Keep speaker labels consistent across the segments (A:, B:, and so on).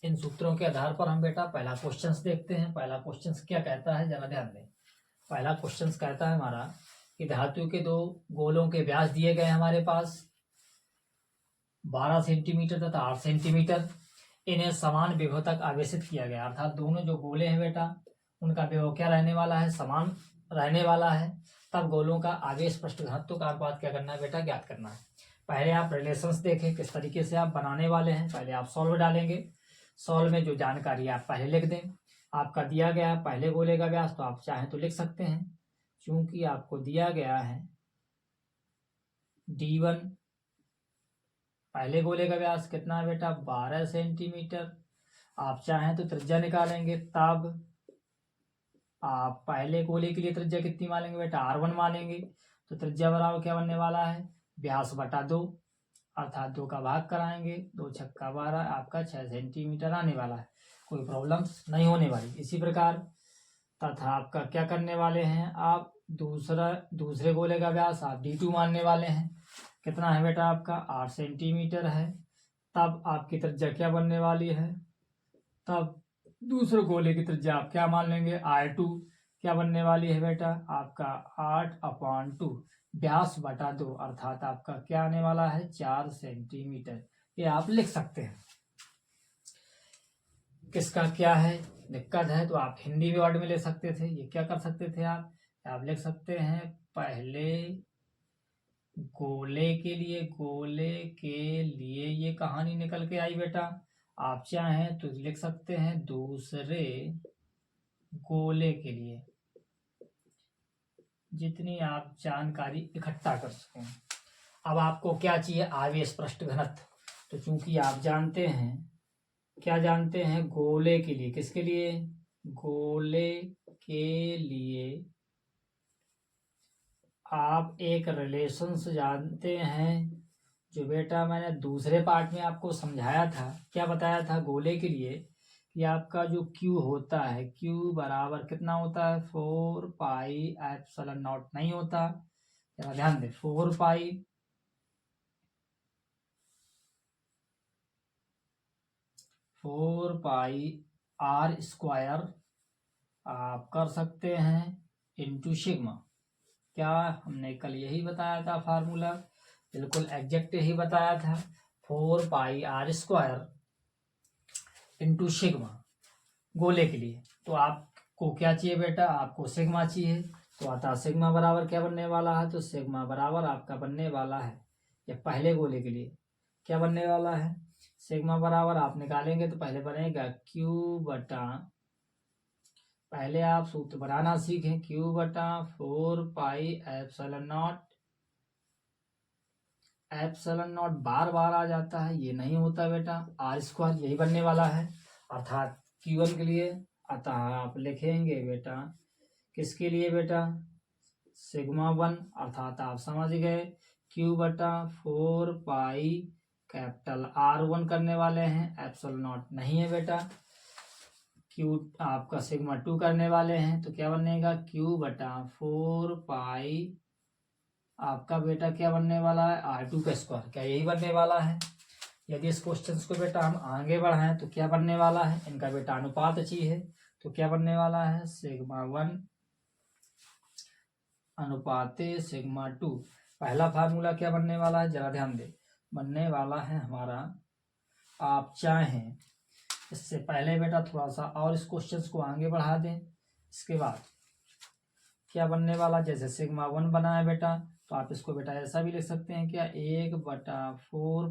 A: इन सूत्रों के आधार पर हम बेटा पहला क्वेश्चंस देखते हैं। पहला क्वेश्चंस क्या कहता है, जरा ध्यान दें। पहला क्वेश्चंस कहता है हमारा कि धातु के दो गोलों के व्यास दिए गए हमारे पास 12 सेंटीमीटर तथा 8 सेंटीमीटर। इन्हें समान विभव तक आवेशित किया गया, अर्थात दोनों जो गोले हैं बेटा उनका विभव क्या रहने वाला है, समान रहने वाला है। तब गोलों का आवेश पृष्ठ घनत्व का अनुपात क्या करना है बेटा, ज्ञात करना है। पहले आप रिलेशंस देखें किस तरीके से आप बनाने वाले हैं। पहले आप सॉल्व डालेंगे, सॉल्व में जो जानकारी आप पहले लिख दें। आपका दिया गया है पहले गोले का व्यास, तो आप चाहें तो लिख सकते हैं, क्योंकि आपको दिया गया है D1 पहले गोले का व्यास कितना है बेटा, 12 सेंटीमीटर। आप चाहें तो त्रिज्या निकालेंगे, तब आप पहले गोले के लिए त्रिज्या कितनी मानेंगे बेटा, R1 मानेंगे। तो त्रिज्या बराबर क्या बनने वाला है, व्यास बटा 2, अर्थात 2 का भाग कराएंगे, 2 छक्का 12, आपका 6 सेंटीमीटर आने वाला है। कोई प्रॉब्लम्स नहीं होने वाली। इसी प्रकार तथा आपका क्या करने वाले हैं, आप दूसरे गोले का व्यास आप D2 मानने वाले हैं। कितना है बेटा, आपका 8 सेंटीमीटर है। तब आपकी त्रिज्या क्या बनने वाली है, तब दूसरे गोले की त्रिज्या आप क्या मान लेंगे, R2 क्या बनने वाली है बेटा, आपका 8/2 व्यास बटा 2, अर्थात आपका क्या आने वाला है, 4 सेंटीमीटर। ये आप लिख सकते हैं। किसका क्या है दिक्कत है तो आप हिंदी में वर्ड में ले सकते थे। ये क्या कर सकते थे आप लिख सकते हैं पहले गोले के लिए ये कहानी निकल के आई बेटा। आप चाहें तो लिख सकते हैं दूसरे गोले के लिए, जितनी आप जानकारी इकट्ठा कर सकें। अब आपको क्या चाहिए, आवेश पृष्ठ घनत्व। तो चूंकि आप जानते हैं, क्या जानते हैं, गोले के लिए, किसके लिए, गोले के लिए आप एक रिलेशंस जानते हैं, जो बेटा मैंने दूसरे पार्ट में आपको समझाया था। क्या बताया था गोले के लिए कि आपका जो Q होता है, Q बराबर कितना होता है, 4 पाई एप्सिलॉन नॉट नहीं होता, जरा ध्यान दें, 4 पाई R स्क्वायर आप कर सकते हैं इंटू सिग्मा। क्या हमने कल यही बताया था फार्मूला, बिल्कुल एग्जैक्ट ही बताया था, 4 पाई R स्क्वायर इंटू सिग्मा गोले के लिए। तो आपको क्या चाहिए बेटा, आपको सिग्मा चाहिए। तो अतः सिग्मा बराबर क्या बनने वाला है, तो सिग्मा बराबर आपका बनने वाला है, ये पहले गोले के लिए क्या बनने वाला है, सिग्मा बराबर आप निकालेंगे तो पहले बनेगा Q बटा, पहले आप सूत्र बनाना सीखें, Q बटा 4 पाई एप्सिलॉन नॉट बार बार आ जाता है, ये नहीं होता बेटा, R स्क्वायर यही बनने वाला है, अर्थात Q1 के लिए। अतः आप लिखेंगे बेटा किसके लिए बेटा, सिग्मा 1, अर्थात आप समझ गए Q बटा 4 पाई कैपिटल R1 करने वाले हैं, एप्सिलॉन नॉट नहीं है बेटा। Q आपका सिग्मा 2 करने वाले हैं, तो क्या बनेगा, Q बटा 4 पाई आपका बेटा क्या बनने वाला है, R2 का स्क्वायर, क्या यही बनने वाला है। यदि इस क्वेश्चन को बेटा हम आगे बढ़ाएं तो क्या बनने वाला है, इनका बेटा अनुपात चाहिए, तो क्या बनने वाला है, सिग्मा 1 अनुपाते सिग्मा 2। पहला फार्मूला क्या बनने वाला है, जरा ध्यान दे, बनने वाला है हमारा, आप चाहें इससे पहले बेटा थोड़ा सा और इस क्वेश्चन को आगे बढ़ा दें। इसके बाद क्या बनने वाला, जैसे सिग्मा 1 बना है बेटा, तो आप इसको बेटा ऐसा भी लिख सकते हैं, क्या 1/4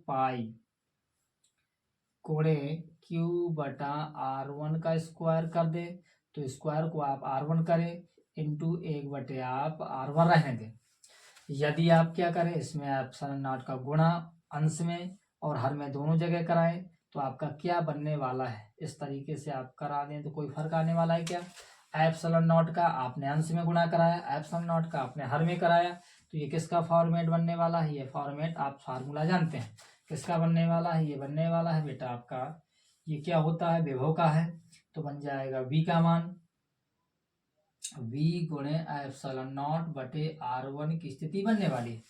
A: पाई कोणे Q बटा R1 का स्क्वायर कर दे, तो स्क्वायर को आप R1 करें इंटू 1 आप R1 रहने दें। यदि आप क्या करें, इसमें एप्सिलॉन नॉट का गुणा अंश में और हर में दोनों जगह कराएं, तो आपका क्या बनने वाला है, इस तरीके से आप करा दें तो कोई फर्क आने वाला है क्या, एप्सिलॉन नॉट का आपने अंश में गुणा कराया, एप्सिलॉन नॉट का आपने हर में कराया, तो ये किसका फॉर्मेट बनने वाला है, ये फॉर्मेट आप फार्मूला जानते हैं किसका बनने वाला है, ये बनने वाला है बेटा आपका, ये क्या होता है, विभव का है, तो बन जाएगा V का मान V गुणे एप्सिलॉन नॉट बटे R1 की स्थिति बनने वाली है।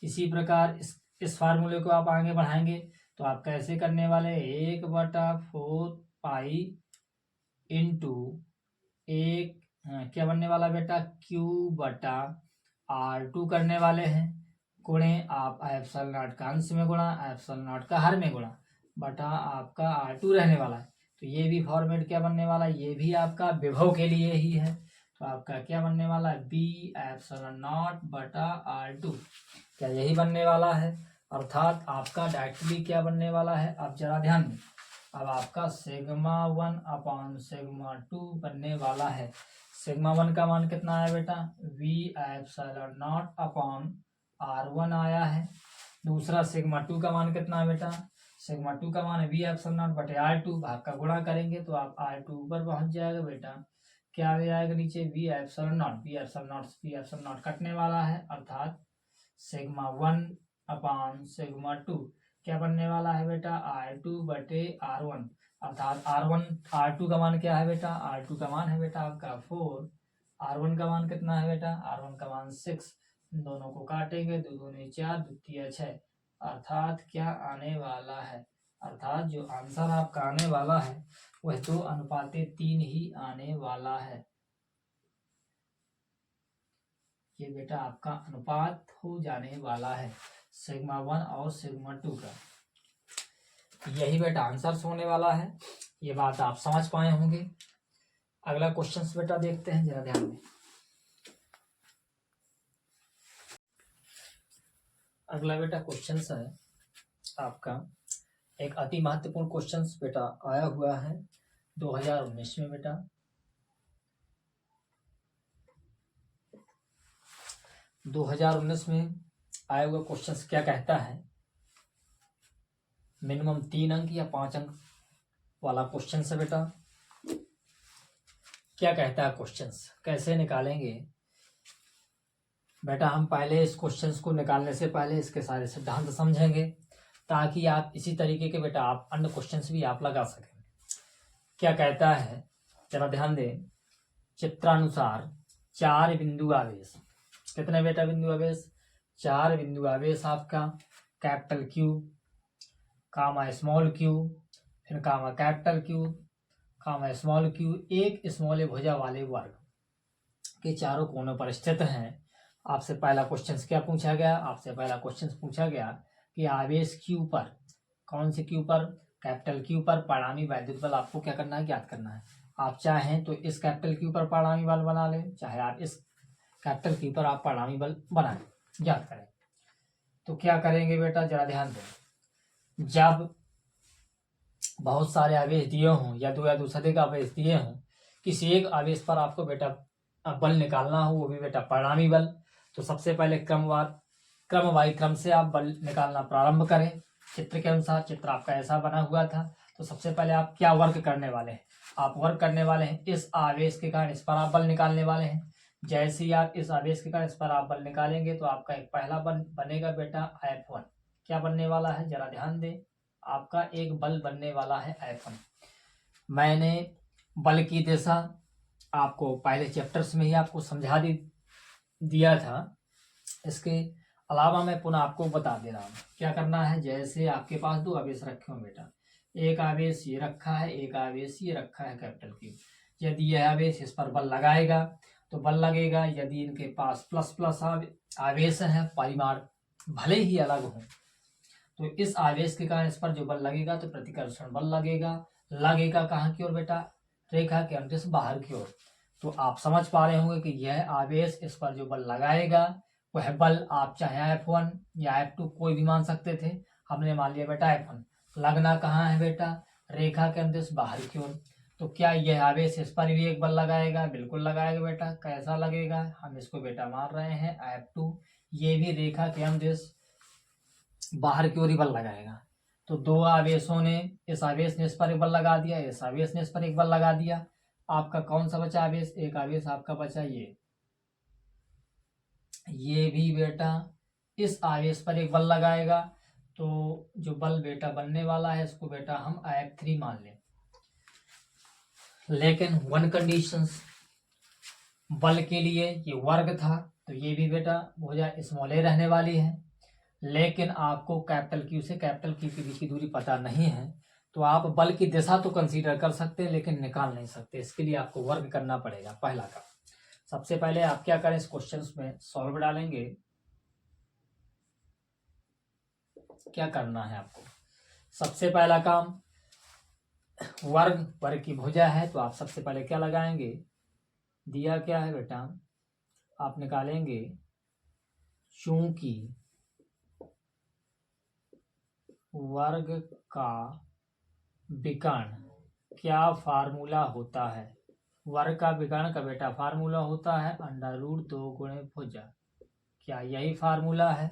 A: इसी प्रकार इस फार्मूले को आप आगे बढ़ाएंगे तो आप कैसे करने वाले, 1/4 पाई इंटू एक क्या बनने वाला बेटा, Q/R2 करने वाले हैं, गुणे आप एप्सिलॉन नॉट का अंश में गुणा, एप्सिलॉन नॉट का हर में गुणा, बटा आपका R2 रहने वाला है। तो ये भी फॉर्मेट क्या बनने वाला है, ये भी आपका विभव के लिए ही है। तो आपका क्या बनने वाला है, B एप्सिलॉन नॉट बटा R2, क्या यही बनने वाला है। अर्थात आपका डायरेक्टली क्या बनने वाला है, अब जरा ध्यान दें, अब आपका σ1 अपॉन σ2 बनने वाला है। σ1 का मान कितना आया बेटा, V epsilon not upon R1 आया है। दूसरा σ2 का मान कितना है बेटा, σ2 का मान है V एप्सिलॉन नॉट बटे R2, भाग का गुणा करेंगे तो आप R2 ऊपर पहुंच जाएगा बेटा, क्या आ जाएगा नीचे, V एप्सिलॉन नॉट कटने वाला है, अर्थात σ1 अपॉन σ2 क्या बनने वाला है बेटा, R2 बटे R1, अर्थात R2 का मान क्या है बेटा, R2 का मान है बेटा आपका 4, R1 का मान कितना है बेटा, R1 का मान 6, दोनों को काटेंगे, 2 दूनी 4, 2 6, अर्थात क्या आने वाला है, अर्थात जो आंसर आपका आने वाला है वह 2:3 ही आने वाला है। ये बेटा आपका अनुपात हो जाने वाला है σ1 और σ2 का, यही बेटा आंसर होने वाला है। ये बात आप समझ पाए होंगे। अगला क्वेश्चन बेटा देखते हैं, जरा ध्यान दें। अगला बेटा क्वेश्चन है आपका एक अति महत्वपूर्ण क्वेश्चन बेटा आया हुआ है 2019 में बेटा। 2019 में आया हुआ क्वेश्चन क्या कहता है, मिनिमम 3 अंक या 5 अंक वाला क्वेश्चन है बेटा। क्या कहता है क्वेश्चन, कैसे निकालेंगे बेटा, हम पहले इस क्वेश्चन को निकालने से पहले इसके सारे सिद्धांत समझेंगे, ताकि आप इसी तरीके के बेटा आप अन्य क्वेश्चंस भी आप लगा सकें। क्या कहता है जरा ध्यान दें, चित्रानुसार 4 बिंदु आवेश, कितने बेटा बिंदु आवेश, 4 बिंदु आवेश आपका कैपिटल Q कामा स्मॉल q, फिर कामा कैपिटल Q कामा स्मॉल q, एक स्मॉल भुजा वाले वर्ग के चारों कोनों पर स्थित हैं। आपसे पहला क्वेश्चन क्या पूछा गया, आपसे पहला क्वेश्चन पूछा गया कि आवेश Q पर, कौन से Q पर, कैपिटल Q पर परिणामी वैद्युत बल आपको क्या करना है, ज्ञात करना है। आप चाहें तो इस कैपिटल Q पर परिणामी बल बना लें, चाहे आप इस कैपिटल Q पर आप परिणामी बल बनाएं, ज्ञात करें। तो क्या करेंगे बेटा, जरा ध्यान दें, जब बहुत सारे आवेश दिए हों या दो या दो से अधिक आवेश दिए हों, किसी एक आवेश पर आपको बेटा बल निकालना हो, वो भी बेटा परिणामी बल, तो सबसे पहले क्रम से आप बल निकालना प्रारंभ करें। चित्र के अनुसार, चित्र आपका ऐसा बना हुआ था, तो सबसे पहले आप क्या वर्क करने वाले हैं, आप वर्क करने वाले हैं इस आवेश के कारण इस पर आप बल निकालने वाले हैं। जैसे ही आप इस आवेश के कारण इस पर आप बल निकालेंगे तो आपका एक पहला बल बनेगा बेटा F1, क्या बनने वाला है, जरा ध्यान दें, आपका एक बल बनने वाला है F1। मैंने बल की दिशा आपको पहले चैप्टर्स में ही आपको समझा दिया था, इसके अलावा मैं पुनः आपको बता दे रहा हूँ। क्या करना है, जैसे आपके पास 2 आवेश रखे हो बेटा, एक आवेश ये रखा है, एक आवेश ये रखा है कैपिटल Q। यदि यह आवेश इस पर बल लगाएगा तो बल लगेगा, यदि इनके पास प्लस प्लस आवेश है, परिमाण भले ही अलग हो, तो इस आवेश के कारण इस पर जो बल लगेगा तो प्रतिकर्षण बल लगेगा कहाँ की ओर बेटा, रेखा के अंत से बाहर की ओर। तो आप समझ पा रहे होंगे कि यह आवेश इस पर जो बल लगाएगा वह बल आप चाहे F1 या F2 कोई भी मान सकते थे, हमने मान लिया बेटा F1। लगना कहाँ है बेटा, रेखा के अंत से बाहर की ओर। तो क्या यह आवेश इस पर भी एक बल लगाएगा, बिल्कुल लगाएगा बेटा। कैसा लगेगा, हम इसको बेटा मान रहे हैं F2, ये भी रेखा के अंत बाहर की ओर ही बल लगाएगा। तो 2 आवेशों ने, इस आवेश ने इस पर एक बल लगा दिया, इस आवेश ने इस पर एक बल लगा दिया। आपका कौन सा बचा आवेश, एक आवेश आपका बचा ये भी बेटा इस आवेश पर एक बल लगाएगा। तो जो बल बेटा बनने वाला है इसको बेटा हम F3 मान लें। लेकिन 1 कंडीशंस, बल के लिए ये वर्ग था, तो ये भी बेटा भुजा स्मॉल a रहने वाली है। लेकिन आपको कैपिटल क्यू से कैपिटल क्यू के बीच की दूरी पता नहीं है, तो आप बल की दिशा तो कंसीडर कर सकते हैं लेकिन निकाल नहीं सकते। इसके लिए आपको वर्क करना पड़ेगा। पहला काम, सबसे पहले आप क्या करें, इस क्वेश्चन में सॉल्व डालेंगे। क्या करना है आपको, सबसे पहला काम, वर्ग की भुजा है, तो आप सबसे पहले क्या लगाएंगे, दिया क्या है बेटा, आप निकालेंगे चूंकि वर्ग का विकर्ण क्या फार्मूला होता है, वर्ग का विकर्ण का बेटा फार्मूला होता है √2 गुणे भुजा। क्या यही फार्मूला है?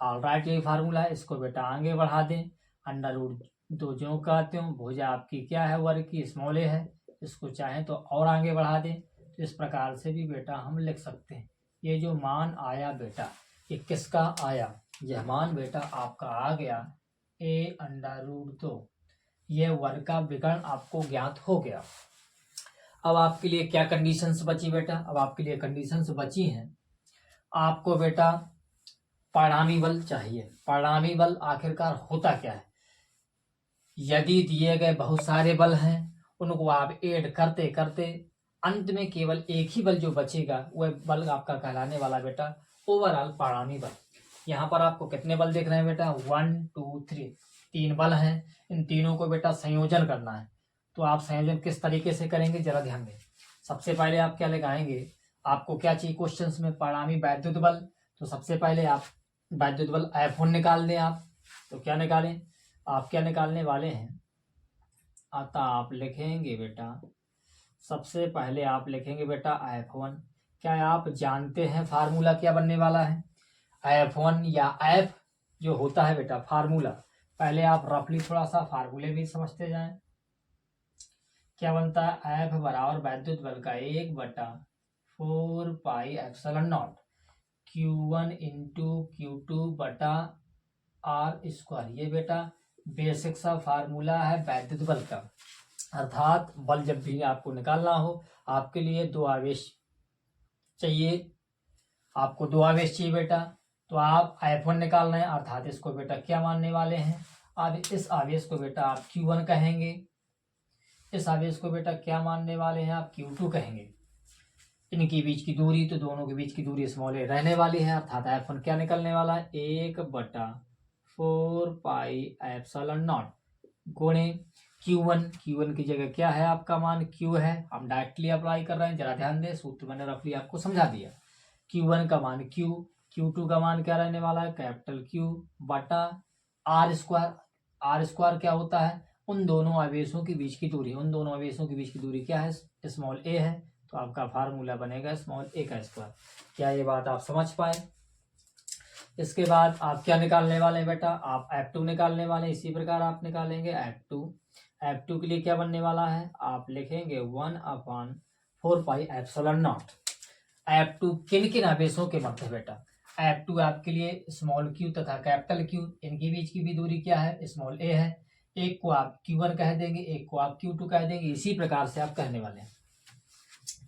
A: ऑलराइट, यही फार्मूला है। इसको बेटा आगे बढ़ा दें, √2 जो कहते हो, भुजा आपकी क्या है, वर्ग की स्मॉल ए है, इसको चाहें तो और आगे बढ़ा दें। तो इस प्रकार से भी बेटा हम लिख सकते हैं। ये जो मान आया बेटा, ये किसका आया, यह मान बेटा आपका आ गया a√2। यह वर्ग का विकर्ण आपको ज्ञात हो गया। अब आपके लिए क्या कंडीशंस बची बेटा, अब आपके लिए कंडीशंस बची हैं, आपको बेटा परिणामी बल चाहिए। परिणामी बल आखिरकार होता क्या है, यदि दिए गए बहुत सारे बल हैं, उनको आप ऐड करते करते अंत में केवल एक ही बल जो बचेगा वह बल आपका कहलाने वाला बेटा ओवरऑल परिणामी बल। यहाँ पर आपको कितने बल देख रहे हैं बेटा, 1 2 3, 3 बल हैं। इन तीनों को बेटा संयोजन करना है। तो आप संयोजन किस तरीके से करेंगे जरा ध्यान दें। सबसे पहले आप क्या लगाएंगे, आपको क्या चाहिए क्वेश्चंस में, परिणामी वैद्युत बल। तो सबसे पहले आप वैद्युत बल F1 निकाल दें आप। तो क्या निकालें, आप क्या निकालने वाले हैं, आता आप लिखेंगे बेटा, सबसे पहले आप लिखेंगे बेटा F1। क्या आप जानते हैं फार्मूला क्या बनने वाला है, F1 या F जो होता है बेटा फार्मूला, पहले आप रफली थोड़ा सा फार्मूले भी समझते जाएं। क्या बनता है, F बराबर वैद्युत बल का 1/4 pi epsilon not Q1 into Q2 बटा R²। ये बेटा बेसिक सा फार्मूला है वैद्युत बल का। अर्थात बल जब भी आपको निकालना हो, आपके लिए 2 आवेश चाहिए, आपको 2 आवेश चाहिए बेटा। तो आप F1 निकालना है, अर्थात इसको बेटा क्या मानने वाले हैं, अब इस आवेश को बेटा आप Q1 कहेंगे, इस आवेश को बेटा क्या मानने वाले हैं, आप Q2 कहेंगे। इनके बीच की दूरी, तो दोनों के बीच की दूरी स्मॉल ए रहने वाली है, अर्थात F1 क्या निकलने वाला है, 1/4 पाई एप्सिलॉन नॉट गुणे Q1 की जगह क्या है आपका मान, Q है, हम डायरेक्टली अप्लाई कर रहे हैं, जरा ध्यान दें, सूत्र मैंने रफली आपको समझा दिया। Q1 का मान Q, Q2 का मान क्या रहने वाला है, कैपिटल Q बटा R²। क्या होता है, उन दोनों आवेशों के बीच की दूरी, उन दोनों आवेशों के बीच की दूरी क्या है, स्मॉल ए है। तो आपका फार्मूला बनेगा स्मॉल ए का स्क्वायर। क्या ये बात आप समझ पाए? इसके बाद आप क्या निकालने वाले हैं बेटा, आप F2 निकालने वाले हैं। इसी प्रकार आप निकालेंगे F2 के लिए क्या बनने वाला है, आप लिखेंगे 1/4 पाई एप्सिलॉन नॉट। F2 किन किन आवेशों के मध्य बेटा, F2 आपके लिए स्मॉल q तथा कैपिटल Q, इनके बीच की भी दूरी क्या है, स्मॉल a है। एक को आप Q1 कह देंगे, एक को आप Q2 कह देंगे, इसी प्रकार से आप कहने वाले हैं।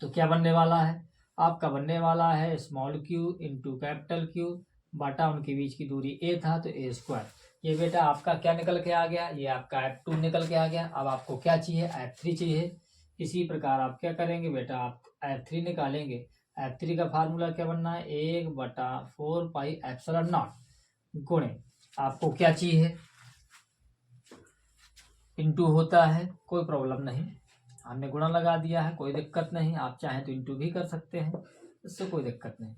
A: तो क्या बनने वाला है, आपका बनने वाला है small q into capital Q बटा उनके बीच की दूरी a था तो a²। ये बेटा आपका क्या निकल के आ गया, ये आपका F2 निकल के आ गया। अब आपको क्या चाहिए, F3 चाहिए। इसी प्रकार आप क्या करेंगे बेटा, आप F3 निकालेंगे। F3 का फार्मूला क्या बनना है, 1/4 पाई एप्सिलॉन नॉट गुणे, आपको क्या चाहिए, इंटू होता है, कोई प्रॉब्लम नहीं, हमने गुणा लगा दिया है, कोई दिक्कत नहीं। आप चाहें तो इंटू भी कर सकते हैं, इससे कोई दिक्कत नहीं।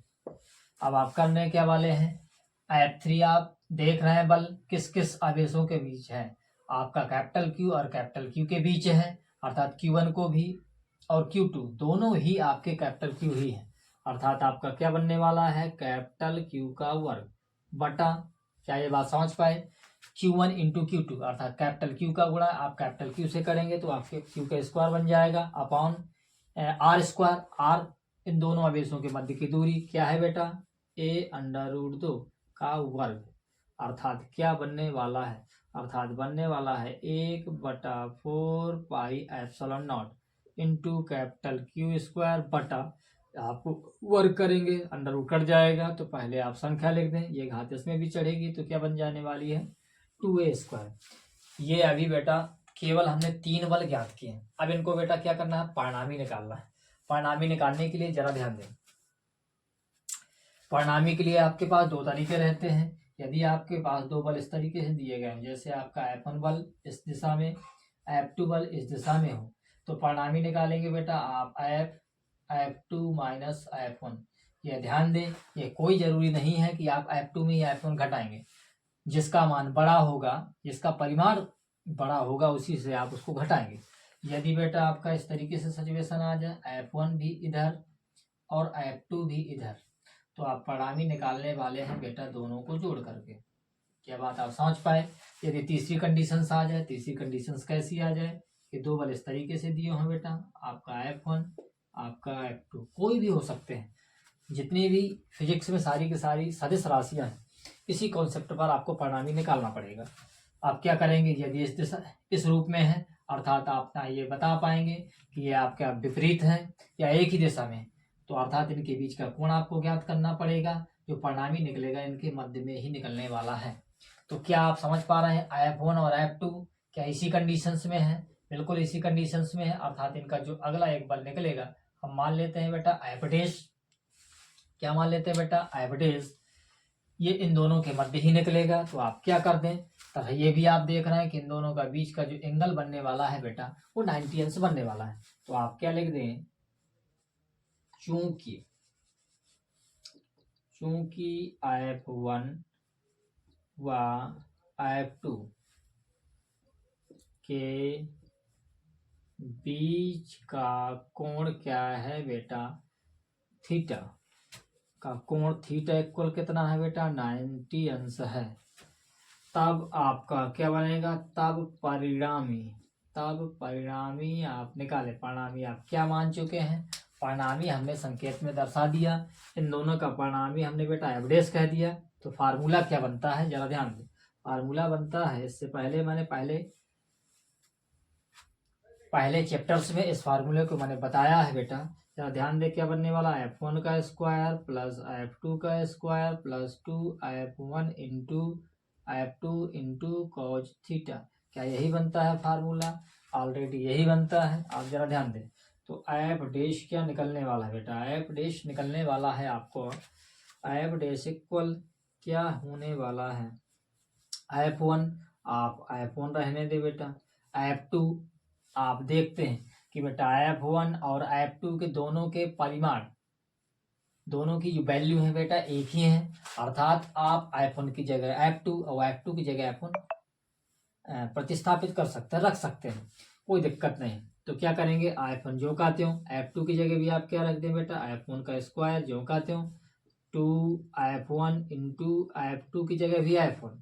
A: अब आप करने क्या वाले हैं, F3 आप देख रहे हैं बल किस किस आवेशों के बीच है, आपका कैपिटल Q और कैपिटल Q के बीच है, अर्थात Q1 को भी और Q2 दोनों ही आपके कैपिटल Q ही है। अर्थात आपका क्या बनने वाला है, कैपिटल Q का वर्ग बटा, क्या ये बात समझ पाए, Q1 इंटू Q2 अर्थात कैपिटल Q का गुणा आप कैपिटल Q से करेंगे तो आपके Q का स्क्वायर बन जाएगा अपॉन R²। R इन दोनों आवेशों के मध्य की दूरी क्या है बेटा, a√2 का वर्ग, अर्थात क्या बनने वाला है, अर्थात बनने वाला है 1/4 pi epsilon not into capital Q² बटा आप वर्क करेंगे, अंडर रूट कट जाएगा तो पहले आप संख्या लिख दें, ये घात इसमें भी चढ़ेगी तो क्या बन जाने वाली है 2a²। ये अभी बेटा केवल हमने 3 बल ज्ञात किए हैं। अब इनको बेटा क्या करना है, परिणामी निकालना है। परिणामी निकालने के लिए जरा ध्यान दें, परिणामी के लिए आपके पास 2 तरीके रहते हैं। यदि आपके पास 2 बल इस तरीके से दिए गए हैं, जैसे आपका F1 बल इस दिशा में, F2 बल इस दिशा में हो, तो परिणामी निकालेंगे बेटा आप F2 माइनस F1। ये ध्यान दें, ये कोई जरूरी नहीं है कि आप F2 में या F1 घटाएंगे। जिसका मान बड़ा होगा, जिसका परिमाण बड़ा होगा, उसी से आप उसको घटाएंगे। यदि बेटा आपका इस तरीके से सिचुएशन आ जाए, F1 भी इधर और F2 भी इधर, तो आप परिणामी निकालने वाले हैं बेटा दोनों को जोड़ करके। क्या बात आप समझ पाए। यदि तीसरी कंडीशन आ जाए, तीसरी कंडीशन कैसी आ जाए कि 2 बल इस तरीके से दिए हैं बेटा, आपका F1 आपका F2 कोई भी हो सकते हैं। जितनी भी फिजिक्स में सारी की सारी सदिश राशियां हैं, इसी कॉन्सेप्ट पर आपको परिणामी निकालना पड़ेगा। आप क्या करेंगे, यदि इस रूप में है, अर्थात आप ना ये बता पाएंगे कि ये आपका विपरीत है या एक ही दिशा में, तो अर्थात इनके बीच का कोण आपको ज्ञात करना पड़ेगा। जो परिणामी निकलेगा इनके मध्य में ही निकलने वाला है। तो क्या आप समझ पा रहे हैं, F1 और F2 क्या इसी कंडीशंस में है? बिल्कुल इसी कंडीशंस में है। अर्थात इनका जो अगला एक बल निकलेगा, हम मान लेते हैं बेटा F डैश। क्या मान लेते हैं बेटा F डैश, ये इन दोनों के मध्य ही निकलेगा। तो आप क्या कर दें, तथा ये भी आप देख रहे हैं कि इन दोनों का बीच का जो एंगल बनने वाला है बेटा, वो 90 अंश बनने वाला है। तो आप क्या लिख दें, चूंकि F1 व F2 के बीच का कोण क्या है बेटा, थीटा का कोण, थीटा इक्वल कितना है बेटा 90 अंश है। तब आपका क्या बनेगा, तब परिणामी आप निकाले। परिणामी आप क्या मान चुके हैं, परिणामी हमने संकेत में दर्शा दिया। इन दोनों का परिणामी हमने बेटा F डैश कह दिया। तो फार्मूला क्या बनता है, जरा ध्यान दें। फार्मूला बनता है, इससे पहले मैंने पहले चैप्टर्स में इस फार्मूले को मैंने बताया है बेटा। जरा ध्यान दे, क्या बनने वाला है, F1 का स्क्वायर प्लस F2 का square plus 2F1 into cos theta. क्या यही बनता है फार्मूला, ऑलरेडी यही बनता है। आप जरा ध्यान दें, तो F डैश क्या निकलने वाला है बेटा, F डैश निकलने वाला है आपको, F डैश इक्वल क्या होने वाला है, F1 आप F1 रहने दे बेटा, F2 आप देखते हैं कि बेटा F1 और F2 के दोनों के परिमाण, दोनों की जो वैल्यू है बेटा एक ही है। अर्थात आप F1 की जगह F2 और F2 की जगह F1 प्रतिस्थापित कर सकते हैं, रख सकते हैं, कोई दिक्कत नहीं। तो क्या करेंगे, F1 जो कहते हो, F2 की जगह भी आप क्या रख दें बेटा, F1 का स्क्वायर जो कहते हो, 2F1 इंटू F2 की जगह भी F1।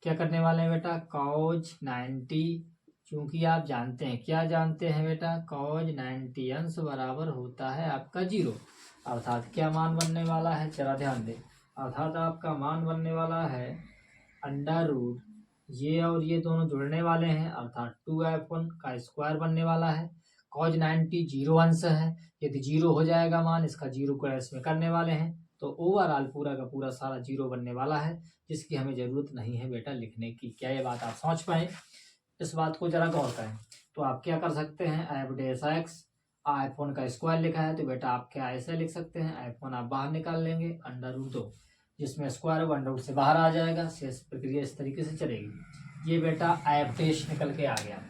A: क्या करने वाले हैं बेटा, कॉज 90, क्योंकि आप जानते हैं, क्या जानते हैं बेटा, कॉज 90 अंश बराबर होता है आपका 0। अर्थात क्या मान बनने वाला है, जरा ध्यान दें। अर्थात आपका मान बनने वाला है अंडर रूट, ये और ये दोनों जुड़ने वाले हैं, अर्थात 2F1 का स्क्वायर बनने वाला है। कॉज 90 0 अंश है, यदि 0 हो जाएगा मान, इसका 0 को इसमें करने वाले हैं, तो ओवरऑल पूरा का पूरा सारा 0 बनने वाला है, जिसकी हमें जरूरत नहीं है बेटा लिखने की। क्या ये बात आप समझ पाए, इस बात को जरा गौर करें। तो आप क्या कर सकते हैं, F डैश x, F1 का स्क्वायर लिखा है तो बेटा आप क्या ऐसे लिख सकते हैं, F1 आप बाहर निकाल लेंगे अंडर रूट 2, जिसमें स्क्वायर अंडर रूट से बाहर आ जाएगा। शेष प्रक्रिया इस तरीके से चलेगी। ये बेटा F डैश निकल के आ गया।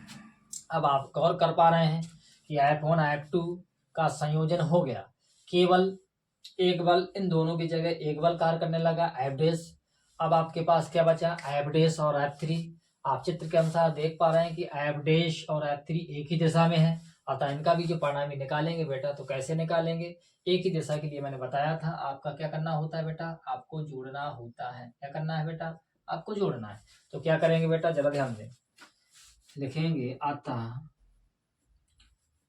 A: अब आप गौर कर पा रहे हैं कि F1 F2 का संयोजन हो गया, केवल एक बल इन दोनों की जगह एक बल कार्य करने लगा F डैश। अब आपके पास क्या बचा, F डैश और F3। आप चित्र के अनुसार देख पा रहे हैं कि F डैश और F3 एक ही दिशा में है, अतः इनका भी जो परिणामी निकालेंगे बेटा, तो कैसे निकालेंगे, एक ही दिशा के लिए मैंने बताया था, आपका क्या करना होता है बेटा, आपको जोड़ना होता है। क्या करना है बेटा, आपको जोड़ना है। तो क्या करेंगे बेटा, जरा ध्यान दें, लिखेंगे अतः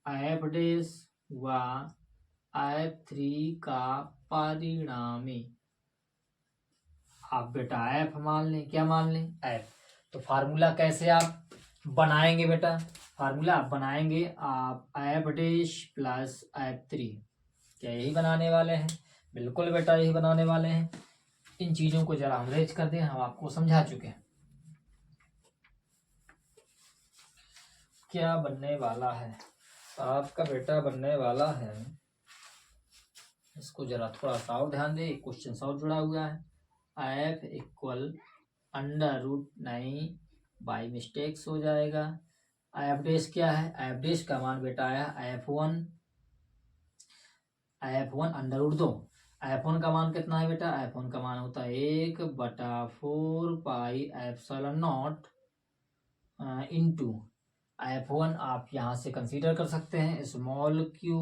A: F डैश व F3 का परिणामी, आप बेटा F मान लें, क्या मान लें, F। तो फार्मूला कैसे आप बनाएंगे बेटा, फार्मूला आप बनाएंगे, आप F डैश प्लस F3, क्या यही बनाने वाले हैं? बिल्कुल बेटा यही बनाने वाले हैं। इन चीज़ों को जरा हम रेज कर दें, हम आपको समझा चुके हैं। क्या बनने वाला है आपका बेटा? बनने वाला है, इसको जरा थोड़ा सा और ध्यान दें, क्वेश्चन और जुड़ा हुआ है। एफ इक्वल √9 बाई मिस्टेक्स हो जाएगा। एफ डैश क्या है? एफ डैश का मान बेटा आया F1 √2। F1 का मान कितना है बेटा? F1 का मान होता है 1/4 pi epsilon not into F1 आप यहाँ से कंसीडर कर सकते हैं स्मॉल क्यू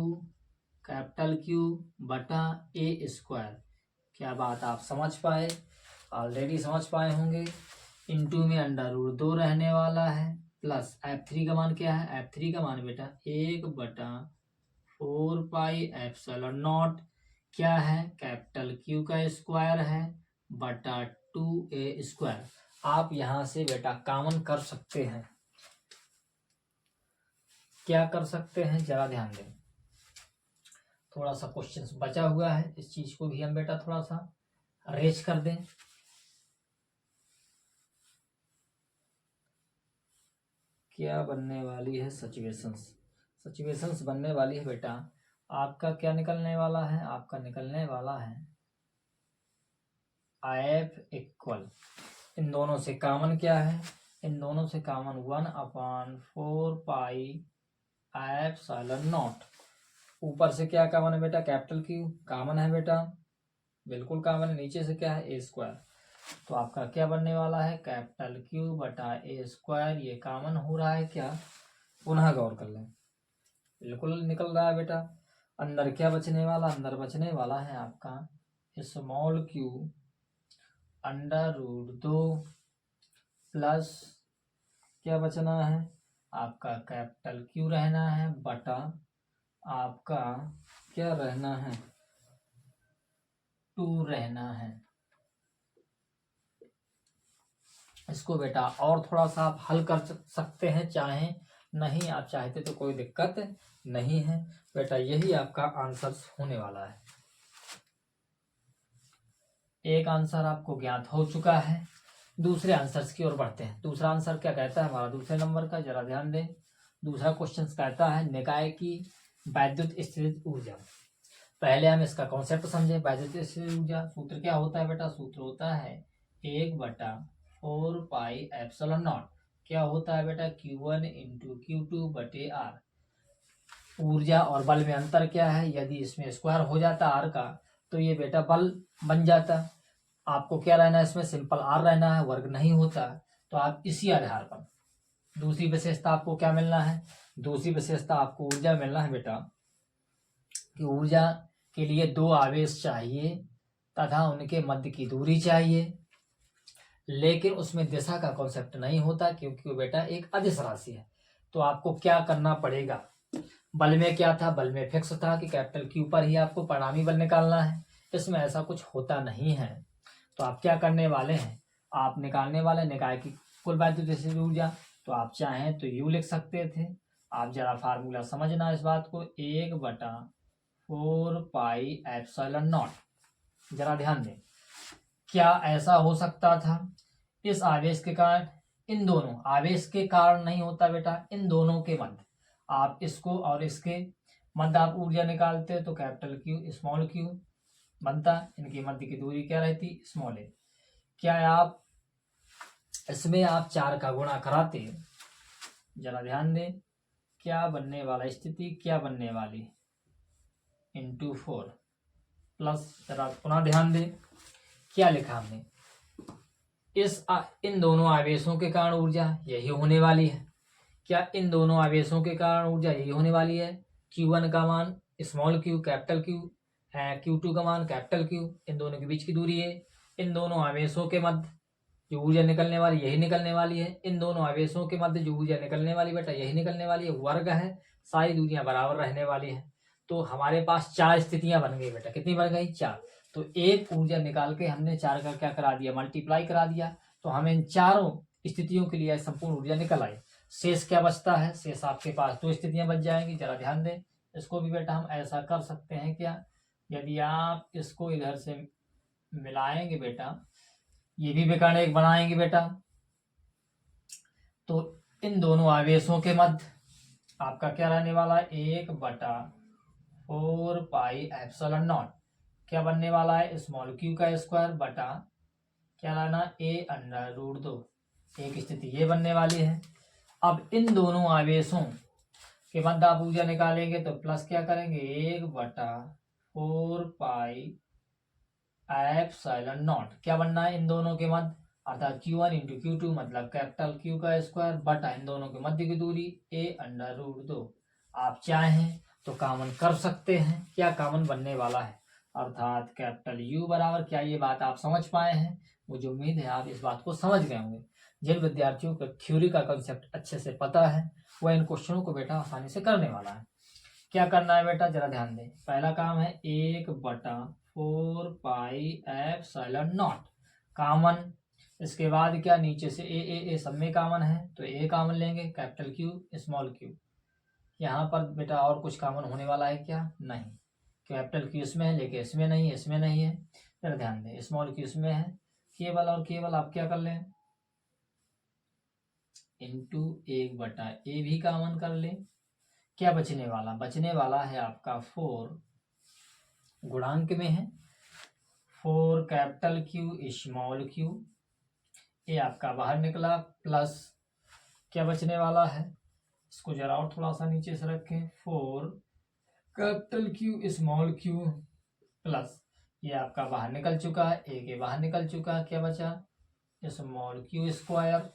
A: कैपिटल क्यू बटा ए स्क्वायर। क्या बात आप समझ पाए? ऑलरेडी समझ पाए होंगे। इंटू में √2 रहने वाला है, प्लस F3 का मान क्या है? F3 का मान बेटा 1/4 पाई एप्सिलॉन नॉट क्या है? कैपिटल क्यू का स्क्वायर है बटा 2a स्क्वायर। आप यहाँ से बेटा कॉमन कर सकते हैं। क्या कर सकते हैं जरा ध्यान दें। थोड़ा सा क्वेश्चन बचा हुआ है, इस चीज को भी हम बेटा थोड़ा सा रेज कर दें। क्या बनने वाली है? सिचुएशंस बनने वाली है बेटा। आपका क्या निकलने वाला है? आपका निकलने वाला है F इक्वल, इन दोनों से कॉमन क्या है? इन दोनों से कॉमन 1/4 पाई एप्सिलॉन नॉट। ऊपर से क्या कॉमन है बेटा? कैपिटल क्यू कॉमन है बेटा, बिल्कुल कॉमन है। नीचे से क्या है? ए स्क्वायर। तो आपका क्या बनने वाला है? कैपिटल क्यू बटा ए स्क्वायर। ये कॉमन हो रहा है क्या? पुनः गौर कर लें, बिल्कुल निकल रहा है बेटा। अंदर क्या बचने वाला? अंदर बचने वाला है आपका स्मॉल क्यू √2 प्लस क्या बचना है? आपका कैपिटल क्यू रहना है बटा आपका क्या रहना है? 2 रहना है। इसको बेटा और थोड़ा सा आप हल कर सकते हैं, चाहे नहीं आप चाहते तो कोई दिक्कत नहीं है बेटा। यही आपका आंसर होने वाला है। एक आंसर आपको ज्ञात हो चुका है, दूसरे आंसर्स की ओर बढ़ते हैं। दूसरा आंसर क्या कहता है हमारा? दूसरे नंबर का जरा ध्यान दें। दूसरा क्वेश्चन कहता है निकाय की वैद्युत स्थितिज ऊर्जा। पहले हम इसका कॉन्सेप्ट समझे। वैद्युत स्थितिज ऊर्जा सूत्र क्या होता है बेटा? सूत्र होता है 1/4 पाई एप्सिलॉन नॉट। क्या होता है बेटा? Q1 × Q2 बटे R। ऊर्जा और बल में अंतर क्या है? यदि इसमें स्क्वायर हो जाता R का तो ये बेटा बल बन जाता। आपको क्या रहना है? इसमें सिंपल R रहना है, वर्ग नहीं होता। तो आप इसी आधार पर दूसरी विशेषता आपको क्या मिलना है? दूसरी विशेषता आपको ऊर्जा मिलना है बेटा कि ऊर्जा के लिए 2 आवेश चाहिए तथा उनके मध्य की दूरी चाहिए, लेकिन उसमें दिशा का कॉन्सेप्ट नहीं होता क्योंकि वो बेटा एक अदिश राशि है। तो आपको क्या करना पड़ेगा? बल में क्या था? बल में फिक्स था कि कैपिटल क्यू पर ही आपको परिणामी बल निकालना है। इसमें ऐसा कुछ होता नहीं है। तो आप क्या करने वाले हैं? आप निकालने वाले निकाय की कुल वैद्युत स्थितिज ऊर्जा। तो आप चाहें तो यू लिख सकते थे। आप जरा फार्मूला समझना इस बात को, 1/4 पाई एप्सिलॉन नॉट। जरा ध्यान दें, क्या ऐसा हो सकता था इस आवेश के कारण? इन दोनों आवेश के कारण नहीं होता बेटा, इन दोनों के मध्य आप इसको और इसके मध्य आप ऊर्जा निकालते तो कैपिटल क्यू स्मॉल क्यू बनता। इनके मध्य की दूरी क्या रहती? स्मॉल ए। क्या आप इसमें आप 4 का गुणा कराते? जरा ध्यान दें, क्या बनने वाला स्थिति क्या बनने वाली? ×4 प्लस, जरा पुनः ध्यान दें क्या लिखा हमने? इन दोनों आवेशों के कारण ऊर्जा यही होने वाली है। क्या इन दोनों आवेशों के कारण ऊर्जा यही होने वाली है? Q1 का मान स्मॉल क्यू कैपिटल क्यू है, Q2 का मान कैपिटल क्यू, इन दोनों के बीच की दूरी है। इन दोनों आवेशों के मध्य जो ऊर्जा निकलने वाली यही निकलने वाली है। इन दोनों आवेशों के मध्य जो ऊर्जा निकलने वाली बेटा यही निकलने वाली है। वर्ग है, सारी दूरियां बराबर रहने वाली है। तो हमारे पास 4 स्थितियां बन गई बेटा। कितनी बन गई? 4। तो एक ऊर्जा निकाल के हमने 4 का क्या करा दिया? मल्टीप्लाई करा दिया। तो हमें इन चारों स्थितियों के लिए संपूर्ण ऊर्जा निकल आई। शेष क्या बचता है? शेष आपके पास 2 स्थितियां बच जाएंगी। जरा ध्यान दें, इसको भी बेटा हम ऐसा कर सकते हैं क्या यदि आप इसको इधर से मिलाएंगे बेटा, ये भी विकर्ण एक बनाएंगे बेटा, तो इन दोनों आवेशों के मध्य आपका क्या रहने वाला है, 1/4 पाई एप्सिलॉन नॉट क्या बनने वाला है, स्मॉल क्यू का स्क्वायर बटा क्या लाना, a√2। एक स्थिति ये बनने वाली है। अब इन दोनों आवेशों के मध्य आप ऊर्जा निकालेंगे तो प्लस क्या करेंगे, 1/4 पाई एप्सिलॉन नॉट क्या बनना है इन दोनों के मध्य, अर्थात Q1 × Q2 मतलब कैपिटल Q का स्क्वायर बटा इन दोनों के मध्य की दूरी a√2। आप चाहें तो कॉमन कर सकते हैं, क्या कॉमन बनने वाला है, अर्थात कैपिटल U बराबर, क्या ये बात आप समझ पाए हैं, मुझे उम्मीद है आप इस बात को समझ गए होंगे। जिन विद्यार्थियों को थ्योरी का कंसेप्ट अच्छे से पता है वह इन क्वेश्चनों को बेटा आसानी से करने वाला है। क्या करना है बेटा, जरा ध्यान दें। पहला काम है 1/4 पाई एप्सिलॉन नॉट कॉमन। इसके बाद क्या, नीचे से ए सब में कॉमन है तो ए कॉमन लेंगे, कैपिटल Q स्मॉल q। यहाँ पर बेटा और कुछ कॉमन होने वाला है क्या, नहीं। कैपिटल Q इसमें है लेकिन इसमें नहीं है, इसमें नहीं है। जरा ध्यान दें, स्मॉल q इसमें है, केवल और केवल आप क्या कर लें, इंटू 1/a भी कॉमन कर लें। क्या बचने वाला, बचने वाला है आपका 4 गुणांक में है, 4 कैपिटल Q स्मॉल q, ये आपका बाहर निकला, प्लस क्या बचने वाला है, इसको जरा और थोड़ा सा नीचे से रखें, 4 capital Q small q plus ये आपका बाहर निकल चुका है, एक ये बाहर निकल चुका है, क्या बचा, स्मॉल q स्क्वायर।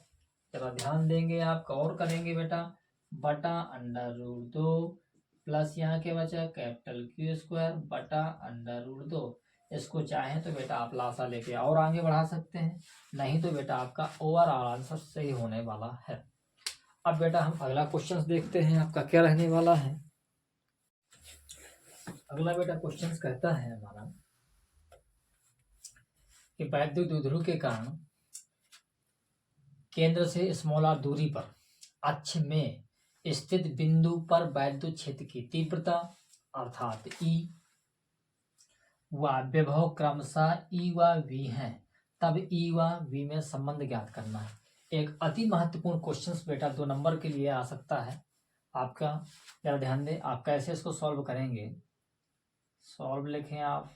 A: जरा ध्यान देंगे आप और करेंगे बेटा, बटा √2 प्लस यहाँ के बचा कैपिटल Q स्क्वायर बटा √2। इसको चाहें तो बेटा आप लासा लेके और आगे बढ़ा सकते हैं, नहीं तो बेटा आपका ओवरऑल आंसर सही होने वाला है। अब बेटा हम अगला क्वेश्चन देखते हैं, आपका क्या रहने वाला है। अगला बेटा क्वेश्चन कहता है हमारा कि वैद्युत द्विध्रुव के कारण केंद्र से स्मॉल r दूरी पर अक्ष में स्थित बिंदु पर वैद्युत क्षेत्र की तीव्रता अर्थात E व विभव क्रमशः E व V है, तब E व V में संबंध ज्ञात करना है। एक अति महत्वपूर्ण क्वेश्चन बेटा 2 नंबर के लिए आ सकता है आपका। जरा ध्यान दें, आप कैसे इसको सॉल्व करेंगे। सॉल्व लिखें आप,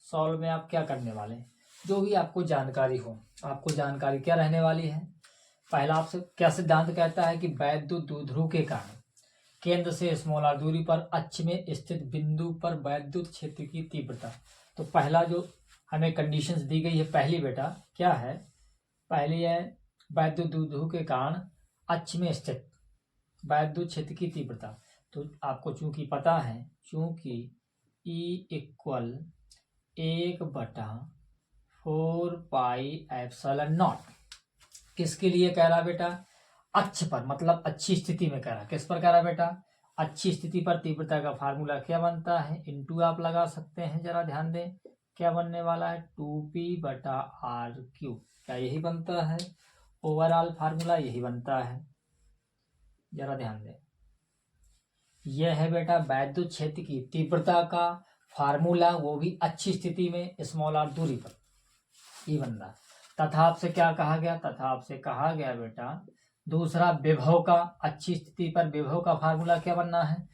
A: सॉल्व में आप क्या करने वाले, जो भी आपको जानकारी हो, आपको जानकारी क्या रहने वाली है। पहला आपसे क्या सिद्धांत कहता है कि वैद्युत द्विध्रुव के कारण केंद्र से स्मॉल r दूरी पर अक्ष में स्थित बिंदु पर वैद्युत क्षेत्र की तीव्रता। तो पहला जो हमें कंडीशंस दी गई है, पहली बेटा क्या है, पहली है वैद्युत द्विध्रुव के कारण अक्ष में स्थित वैद्युत क्षेत्र की तीव्रता। तो आपको चूंकि पता है, चूंकि E = 1/4 पाई एप्सिलॉन नॉट किसके लिए कह रहा बेटा, अक्ष पर, मतलब अच्छी स्थिति में कह रहा। किस पर कह रहा बेटा, अच्छी स्थिति पर तीव्रता का फार्मूला क्या बनता है, इंटू आप लगा सकते हैं। जरा ध्यान दें, क्या बनने वाला है, 2p/r3। क्या यही बनता है, ओवरऑल फार्मूला यही बनता है। जरा ध्यान दें, यह है बेटा वैद्युत क्षेत्र की तीव्रता का फार्मूला, वो भी अच्छी स्थिति में स्मॉल r दूरी पर, ये बन रहा। तथा आपसे क्या कहा गया, तथा आपसे कहा गया बेटा दूसरा विभव का, अच्छी स्थिति पर विभव का फार्मूला क्या बनना है,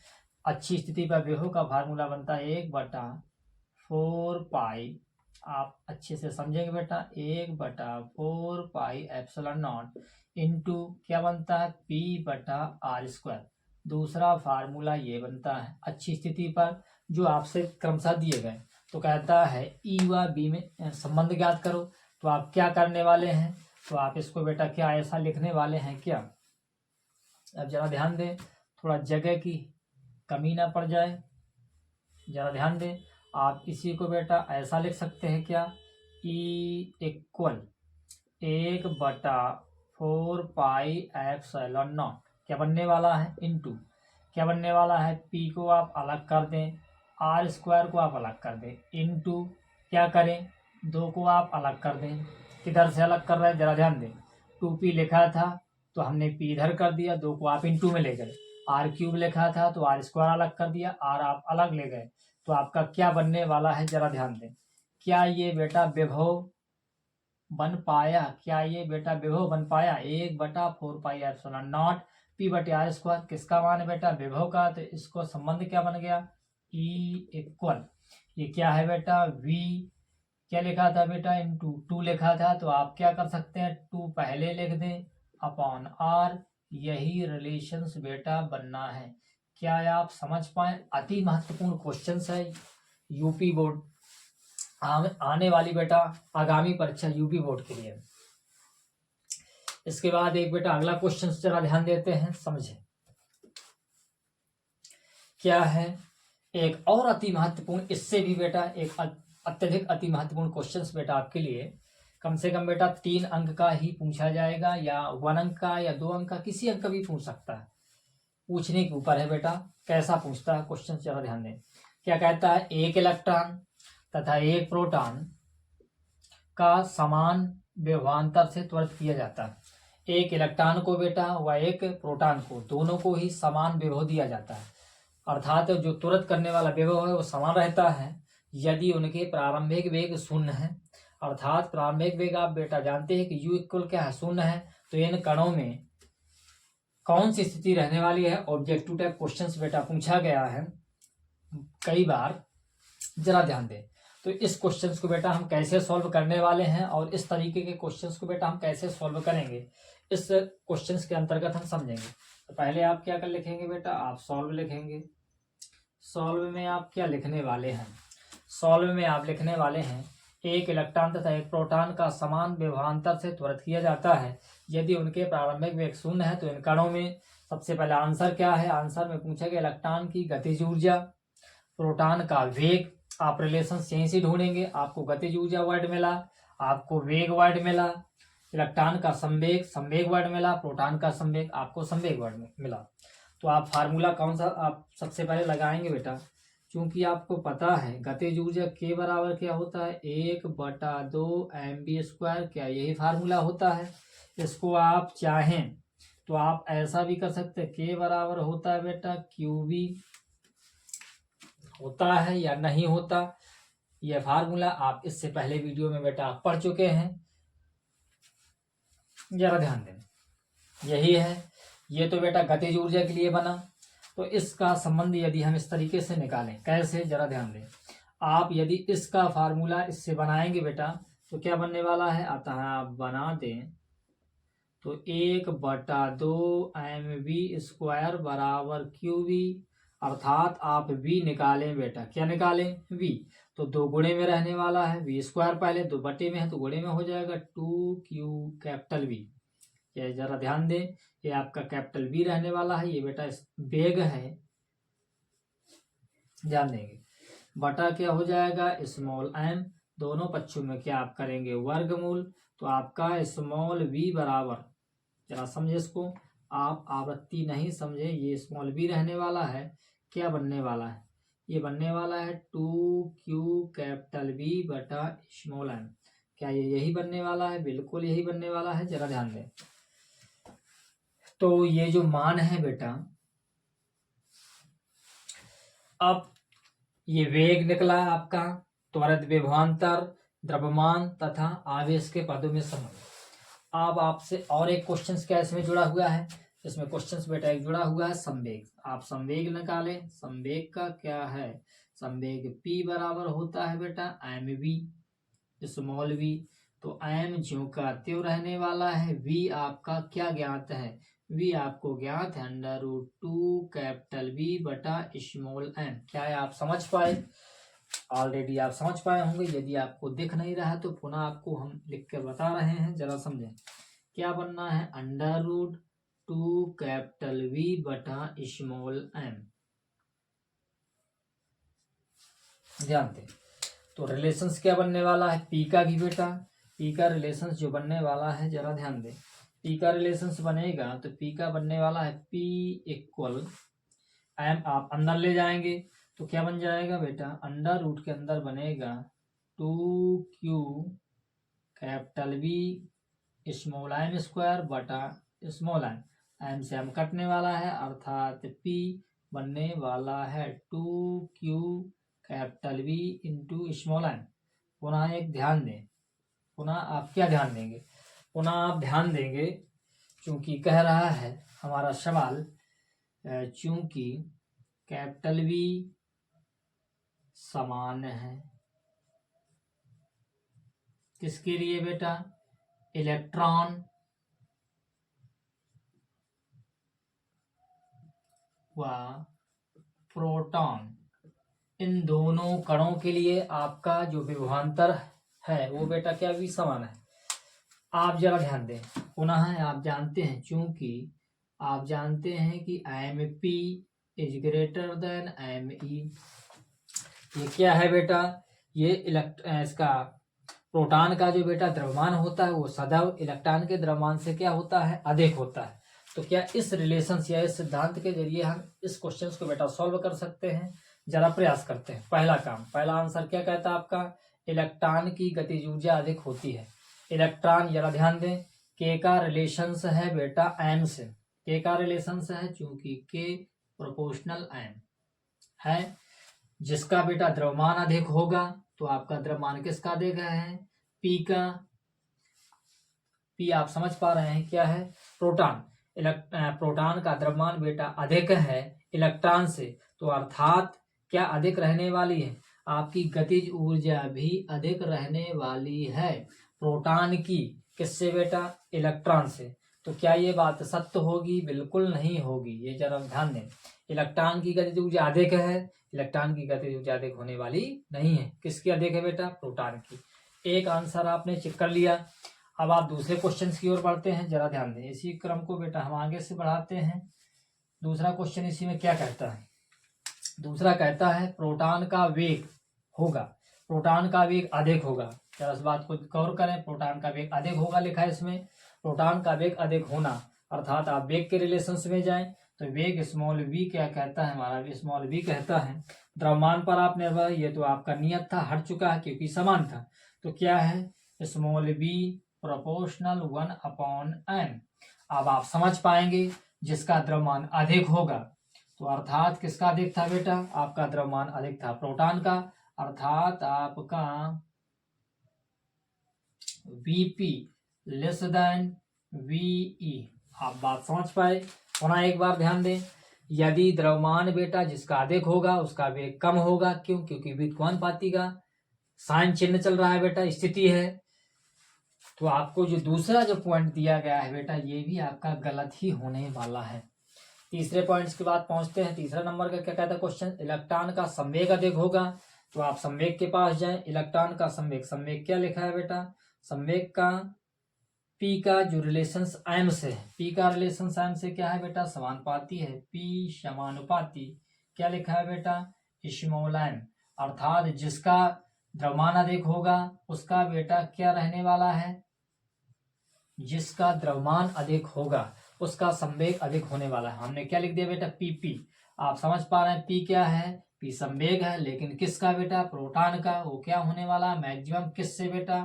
A: अच्छी स्थिति पर विभव का फार्मूला बनता है 1/4 पाई, आप अच्छे से समझेंगे बेटा, 1/4 पाई एप्सिलॉन नॉट इंटू क्या बनता है, p/r²। दूसरा फार्मूला ये बनता है अच्छी स्थिति पर, जो आपसे क्रमशः दिए गए। तो कहता है E व B में संबंध ज्ञात करो। तो आप क्या करने वाले हैं, तो आप इसको बेटा क्या ऐसा लिखने वाले हैं क्या, अब जरा ध्यान दें, थोड़ा जगह की कमी ना पड़ जाए। जरा ध्यान दें, आप इसी को बेटा ऐसा लिख सकते हैं क्या, E = 1/4 पाई एप्सिलॉन नॉट क्या बनने वाला है, इंटू क्या बनने वाला है, P को आप अलग कर दें, r² को आप अलग कर दें, इंटू क्या करें, 2 को आप अलग कर दें। किधर से अलग कर रहे हैं, जरा ध्यान दें, 2p लिखा था तो हमने p इधर कर दिया, 2 को आप इंटू में ले गए। r³ लिखा था तो r² अलग कर दिया, r आप अलग ले गए। तो आपका क्या बनने वाला है जरा ध्यान दें। क्या ये बेटा विभव बन पाया? क्या ये बेटा विभव बन पाया? 1/4 पाई नॉट P/r²। किसका मान है बेटा? विभव का। तो इसको संबंध क्या बन गया? E इक्वल, ये क्या है बेटा? V क्या लिखा था बेटा? इंटू 2 लिखा था। तो आप क्या कर सकते हैं, 2 पहले लिख दें अपॉन R। यही रिलेशंस बेटा बनना है। क्या आप समझ पाए? अति महत्वपूर्ण क्वेश्चन है यूपी बोर्ड आने वाली बेटा आगामी परीक्षा यूपी बोर्ड के लिए। इसके बाद एक बेटा अगला क्वेश्चन जरा ध्यान देते हैं, समझे क्या है। एक और अति महत्वपूर्ण, इससे भी बेटा एक अत्यधिक अति महत्वपूर्ण क्वेश्चन बेटा आपके लिए, कम से कम बेटा 3 अंक का ही पूछा जाएगा, या 1 अंक का या 2 अंक का, किसी अंक का भी पूछ सकता है। पूछने के ऊपर है बेटा कैसा पूछता है क्वेश्चन, जरा ध्यान दें। क्या कहता है? एक इलेक्ट्रॉन तथा एक प्रोटॉन का समान विभवांतर से त्वरित किया जाता है। एक इलेक्ट्रॉन को बेटा व एक प्रोटॉन को, दोनों को ही समान विभव दिया जाता है, अर्थात जो त्वरित करने वाला विभव है वो समान रहता है यदि उनके प्रारंभिक वेग शून्य है। अर्थात प्रारंभिक वेग आप बेटा जानते हैं कि U इक्वल क्या है? शून्य है। तो इन कणों में कौन सी स्थिति रहने वाली है? ऑब्जेक्टिव टाइप क्वेश्चंस बेटा पूछा गया है कई बार, जरा ध्यान दें। तो इस क्वेश्चंस को बेटा हम कैसे सॉल्व करने वाले हैं और इस तरीके के क्वेश्चंस को बेटा हम कैसे सॉल्व करेंगे, इस क्वेश्चंस के अंतर्गत हम समझेंगे। तो पहले आप क्या कर लिखेंगे बेटा? आप सॉल्व लिखेंगे। सॉल्व में आप क्या लिखने वाले हैं? सॉल्व में आप लिखने वाले हैं एक इलेक्ट्रॉन तथा एक प्रोटॉन का समान विभवांतर से त्वरित किया जाता है यदि उनके प्रारंभिक वेग शून्य है। तो इन कणों में सबसे पहले आंसर क्या है? आंसर में पूछा गया इलेक्ट्रॉन की गतिज ऊर्जा, प्रोटॉन का वेग। आप रिलेशन यहीं से ढूंढेंगे। आपको गतिज ऊर्जा वर्ड मिला, आपको वेग वर्ड मिला, इलेक्ट्रॉन का संवेग संवेग वर्ड मिला, प्रोटॉन का संवेग आपको संवेग वर्ड मिला। तो आप फार्मूला कौन सा आप सबसे पहले लगाएंगे बेटा? क्योंकि आपको पता है गतिज ऊर्जा के बराबर क्या होता है? 1/2 mv²। क्या यही फार्मूला होता है? इसको आप चाहें तो आप ऐसा भी कर सकते हैं, के बराबर होता है बेटा QV, होता है या नहीं होता? यह फार्मूला आप इससे पहले वीडियो में बेटा आप पढ़ चुके हैं, जरा ध्यान दें। यही है, ये तो बेटा गतिज ऊर्जा के लिए बना। तो इसका संबंध यदि हम इस तरीके से निकालें, कैसे? जरा ध्यान दें। आप यदि इसका फार्मूला इससे बनाएंगे बेटा तो क्या बनने वाला है? अतः आप बना दें तो 1/2 mv² बराबर QV, अर्थात आप V निकालें बेटा। क्या निकालें? V। तो 2 गुणे में रहने वाला है, V², पहले 2 बटे में है तो गुणे में हो जाएगा 2Q कैपिटल V। ये जरा ध्यान दें, ये आपका कैपिटल V रहने वाला है, ये बेटा वेग है, ध्यान देंगे। बटा क्या हो जाएगा? Small m। दोनों पक्षों में क्या आप करेंगे? वर्गमूल। तो आपका स्मॉल v बराबर, जरा समझे इसको, आप आवृत्ति नहीं समझे, ये स्मॉल v रहने वाला है। क्या बनने वाला है? ये बनने वाला है 2Q कैपिटल V बटा स्मॉल m। क्या ये यही बनने वाला है? बिल्कुल यही बनने वाला है, जरा ध्यान दें। तो ये जो मान है बेटा, अब ये वेग निकला आपका, त्वरित विभवांतर, द्रव्यमान तथा आवेश के पदों में संबंध। अब आपसे और एक क्वेश्चन क्या इसमें जुड़ा हुआ है? इसमें क्वेश्चन बेटा एक जुड़ा हुआ है संवेग। आप संवेग निकालें। संवेग का क्या है? संवेग P बराबर होता है बेटा mv स्मॉल v। तो m ज्यों का त्यों रहने वाला है। v आपका क्या ज्ञात है? v आपको ज्ञात है √2 कैपिटल V बटा स्मॉल m। क्या है? आप समझ पाए? ऑलरेडी आप समझ पाए होंगे। यदि आपको दिख नहीं रहा तो पुनः आपको हम लिख कर बता रहे हैं, जरा समझें। क्या बनना है? √2 कैपिटल V बटा स्मॉल m। ध्यान दें। तो रिलेशंस क्या बनने वाला है? पी का भी बेटा, पी का रिलेशंस जो बनने वाला है, जरा ध्यान दें। पी का रिलेशंस बनेगा तो पी का बनने वाला है P इक्वल m। आप अंदर ले जाएंगे तो क्या बन जाएगा बेटा? अंडर रूट के अंदर बनेगा 2Q capital V small m² बटा स्मॉल m से m कटने वाला है, अर्थात P बनने वाला है 2Q capital V into small m। पुनः एक ध्यान दें, पुनः आप क्या ध्यान देंगे, पुनः आप ध्यान देंगे चूंकि कह रहा है हमारा सवाल, चूंकि कैपिटल V समान है किसके लिए बेटा, इलेक्ट्रॉन व प्रोटॉन, इन दोनों कणों के लिए आपका जो विभवांतर है वो बेटा क्या भी समान है। आप जरा ध्यान दें, पुनः आप जानते हैं, चूंकि आप जानते हैं कि MP is greater than ME। ये क्या है बेटा, ये इसका प्रोटॉन का जो बेटा द्रव्यमान होता है वो सदैव इलेक्ट्रॉन के द्रव्यमान से क्या होता है, अधिक होता है। तो क्या इस रिलेशन या इस सिद्धांत के जरिए हम इस क्वेश्चन को बेटा सॉल्व कर सकते हैं। जरा प्रयास करते हैं। पहला काम, पहला आंसर क्या कहता है आपका, इलेक्ट्रॉन की गतिज ऊर्जा अधिक होती है। इलेक्ट्रॉन, जरा ध्यान दें, के का रिलेशन है बेटा m से, के का रिलेशन है चूंकि के प्रोपोर्शनल m है, जिसका बेटा द्रव्यमान अधिक होगा तो आपका द्रव्यमान किसका अधिक है, P का। P आप समझ पा रहे हैं क्या है, प्रोटॉन। प्रोटॉन का द्रव्यमान बेटा अधिक है इलेक्ट्रॉन से, तो अर्थात क्या अधिक रहने वाली है, आपकी गतिज ऊर्जा भी अधिक रहने वाली है प्रोटॉन की। किससे बेटा, इलेक्ट्रॉन से। तो क्या ये बात सत्य होगी, बिल्कुल नहीं होगी। ये जरा ध्यान दें, इलेक्ट्रॉन की गतिज ऊर्जा अधिक है, इलेक्ट्रॉन की गतिज ऊर्जा अधिक होने वाली नहीं है। किसकी अधिक है बेटा, प्रोटॉन की। एक आंसर आपने चेक कर लिया। अब आप दूसरे क्वेश्चन की ओर बढ़ते हैं, जरा ध्यान दें। इसी क्रम को बेटा हम आगे से बढ़ाते हैं। दूसरा क्वेश्चन इसी में क्या कहता है, दूसरा कहता है प्रोटॉन का वेग होगा, प्रोटॉन का वेग अधिक होगा। जरा इस बात को गौर करें, प्रोटॉन का वेग अधिक होगा लिखा है इसमें। प्रोटॉन का वेग अधिक होना अर्थात आप वेग के रिलेशन में जाएं तो वेग स्मॉल v क्या कहता है, हमारा स्मॉल v कहता है द्रव्यमान पर आप निर्भर। ये तो आपका नियत था, हट चुका है क्योंकि समान था। तो क्या है, स्मॉल v प्रोपोर्शनल 1/m। अब आप समझ पाएंगे, जिसका द्रव्यमान अधिक होगा तो अर्थात किसका अधिक था बेटा, आपका द्रव्यमान अधिक था प्रोटॉन का, अर्थात आपका Vp लेस देन Ve। आप बात समझ पाए। पुनः एक बार ध्यान दें, यदि द्रव्यमान बेटा जिसका अधिक होगा उसका वेग कम होगा, क्यों, क्योंकि व्युत्क्रमानुपाती का साइन चिन्ह चल रहा है बेटा, स्थिति है। तो आपको जो दूसरा जो पॉइंट दिया गया है बेटा, ये भी आपका गलत ही होने वाला है। तीसरे पॉइंट्स के बाद पहुंचते हैं। तीसरा नंबर का क्या कहता है क्वेश्चन, इलेक्ट्रॉन का संवेग अधिक होगा। तो आप संवेग के पास जाएं, इलेक्ट्रॉन का संवेग, संवेग क्या लिखा है बेटा, संवेग का P का जो रिलेशन m से है, P का रिलेशन m से क्या है बेटा, समानुपाती है। P समानुपाती क्या लिखा है बेटा, स्मॉल m। अर्थात जिसका द्रव्यमान अधिक होगा उसका बेटा क्या रहने वाला है, जिसका द्रव्यमान अधिक होगा उसका संवेग अधिक होने वाला है। हमने क्या लिख दिया बेटा, PP। आप समझ पा रहे हैं P क्या है, P संवेग है, लेकिन किसका बेटा, प्रोटॉन का। वो क्या होने वाला, मैक्सिमम किससे बेटा,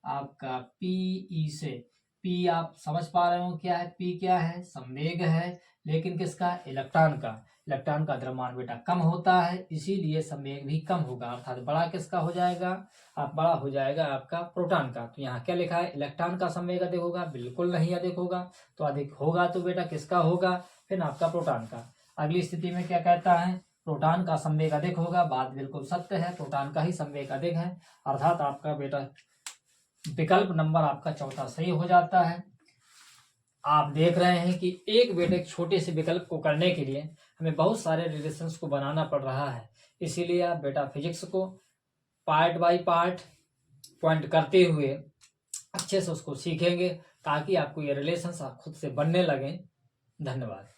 A: आपका PE से। P आप समझ पा रहे हो क्या है, P क्या है, संवेग है, लेकिन किसका, इलेक्ट्रॉन का। इलेक्ट्रॉन का द्रव्यमान बेटा कम होता है, इसीलिए संवेग भी कम होगा, अर्थात बड़ा किसका हो जाएगा, बड़ा हो जाएगा आपका प्रोटॉन का। तो यहाँ क्या लिखा है, इलेक्ट्रॉन का संवेग अधिक होगा, बिल्कुल नहीं अधिक होगा। तो अधिक होगा तो बेटा किसका होगा, फिर आपका प्रोटॉन का। अगली स्थिति में क्या कहता है, प्रोटॉन का संवेग अधिक होगा, बात बिल्कुल सत्य है, प्रोटॉन का ही संवेग अधिक है, अर्थात आपका बेटा विकल्प नंबर आपका चौथा सही हो जाता है। आप देख रहे हैं कि एक बेटे एक छोटे से विकल्प को करने के लिए हमें बहुत सारे रिलेशंस को बनाना पड़ रहा है, इसीलिए आप बेटा फिजिक्स को पार्ट बाय पार्ट पॉइंट करते हुए अच्छे से उसको सीखेंगे, ताकि आपको ये रिलेशंस खुद से बनने लगे। धन्यवाद।